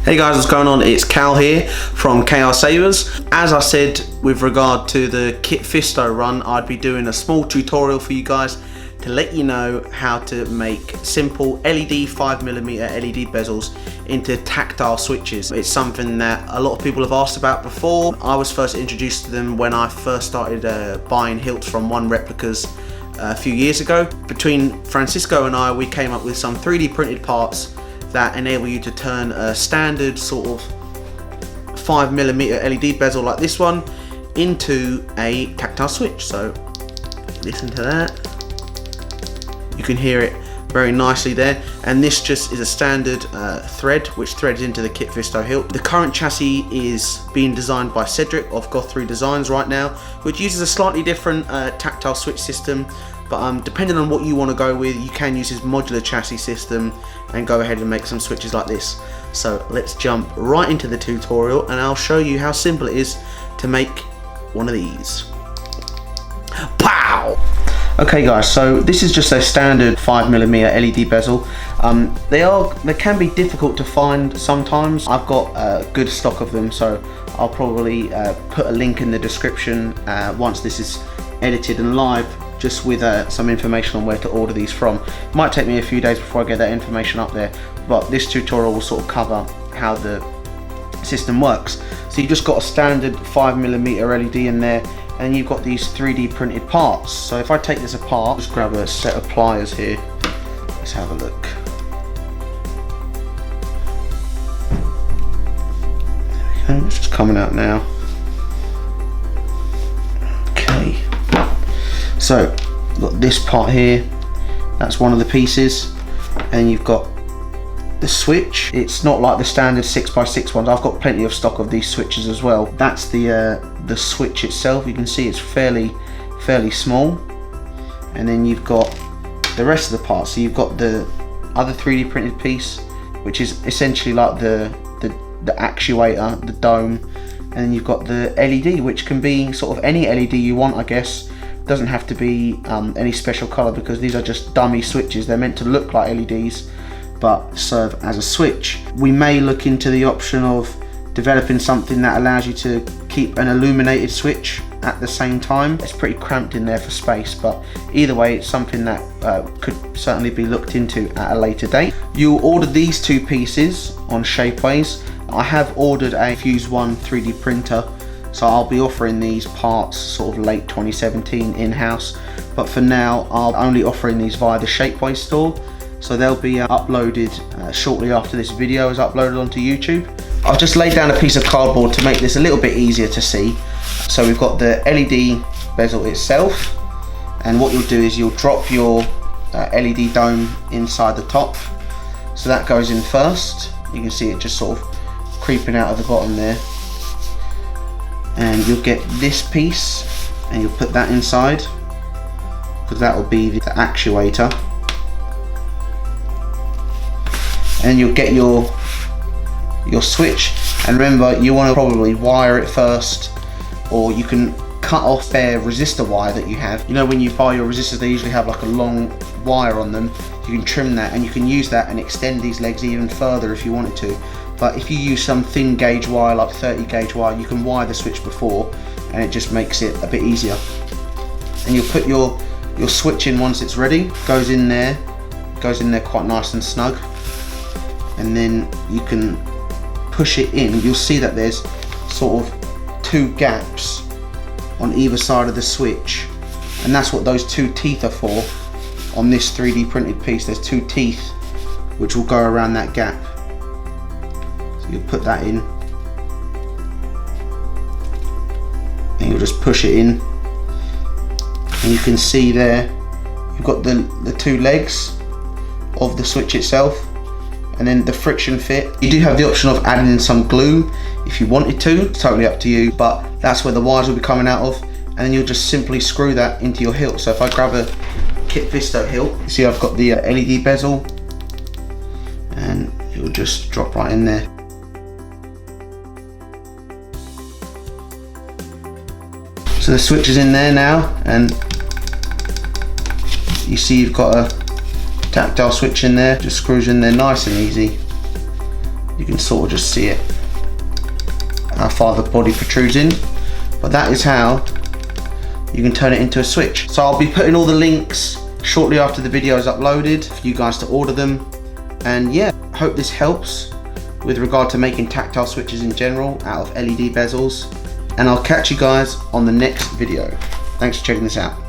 Hey guys, what's going on? It's Cal here from Sabers. As I said with regard to the Kit Fisto run, I'd be doing a small tutorial for you guys to let you know how to make simple LED 5mm LED bezels into tactile switches. It's something that a lot of people have asked about before. I was first introduced to them when I first started buying hilts from One Replicas a few years ago. Between Francisco and I, we came up with some 3D printed parts that enable you to turn a standard sort of 5mm LED bezel like this one into a tactile switch. So listen to that, you can hear it very nicely there, and this just is a standard thread which threads into the Kit Fisto hilt. The current chassis is being designed by Cedric of Goth3 Designs right now, which uses a slightly different tactile switch system, but depending on what you want to go with, you can use his modular chassis system and go ahead and make some switches like this. So let's jump right into the tutorial and I'll show you how simple it is to make one of these. Pow! Okay guys, so this is just a standard 5mm LED bezel. They can be difficult to find sometimes. I've got a good stock of them, so I'll probably put a link in the description once this is edited and live, just with some information on where to order these from. It might take me a few days before I get that information up there, but this tutorial will sort of cover how the system works. So you've just got a standard 5mm LED in there, and you've got these 3D printed parts. So if I take this apart, just grab a set of pliers here, let's have a look. There we go, it's just coming out now. Okay, so you've got this part here, that's one of the pieces, and you've got the switch. It's not like the standard 6x6 ones. I've got plenty of stock of these switches as well. That's the switch itself. You can see it's fairly small, and then you've got the rest of the parts. So you've got the other 3D printed piece, which is essentially like the actuator, the dome, and then you've got the LED, which can be sort of any LED you want, I guess. Doesn't have to be any special color, because these are just dummy switches. They're meant to look like LEDs but serve as a switch. We may look into the option of developing something that allows you to keep an illuminated switch at the same time. It's pretty cramped in there for space, but either way, it's something that could certainly be looked into at a later date. You'll order these two pieces on Shapeways. I have ordered a Fuse 1 3D printer, so I'll be offering these parts sort of late 2017 in-house, but for now I'll only offering these via the Shapeways store, so they'll be uploaded shortly after this video is uploaded onto YouTube. I've just laid down a piece of cardboard to make this a little bit easier to see. So we've got the LED bezel itself, and what you'll do is you'll drop your LED dome inside the top. So that goes in first. You can see it just sort of creeping out of the bottom there. And you'll get this piece and you'll put that inside, because that will be the actuator. And you'll get your switch, and remember, you want to probably wire it first, or you can cut off their resistor wire that you have. You know, when you buy your resistors, they usually have like a long wire on them. You can trim that, and you can use that and extend these legs even further if you wanted to. But if you use some thin gauge wire, like 30 gauge wire, you can wire the switch before, and it just makes it a bit easier. And you'll put your switch in once it's ready. Goes in there quite nice and snug, and then you can push it in. You'll see that there's sort of two gaps on either side of the switch, and that's what those two teeth are for. On this 3D printed piece, there's two teeth which will go around that gap. So you'll put that in, and you'll just push it in, and you can see there you've got the two legs of the switch itself, and then the friction fit. You do have the option of adding in some glue if you wanted to, it's totally up to you, but that's where the wires will be coming out of, and then you'll just simply screw that into your hilt. So if I grab a Kit Fisto hilt, you see I've got the LED bezel, and it will just drop right in there. So the switch is in there now, and you see you've got a tactile switch in there, just screws in there nice and easy. You can sort of just see it, how far the body protrudes in. But that is how you can turn it into a switch. So I'll be putting all the links shortly after the video is uploaded for you guys to order them. And yeah, hope this helps with regard to making tactile switches in general out of LED bezels. And I'll catch you guys on the next video. Thanks for checking this out.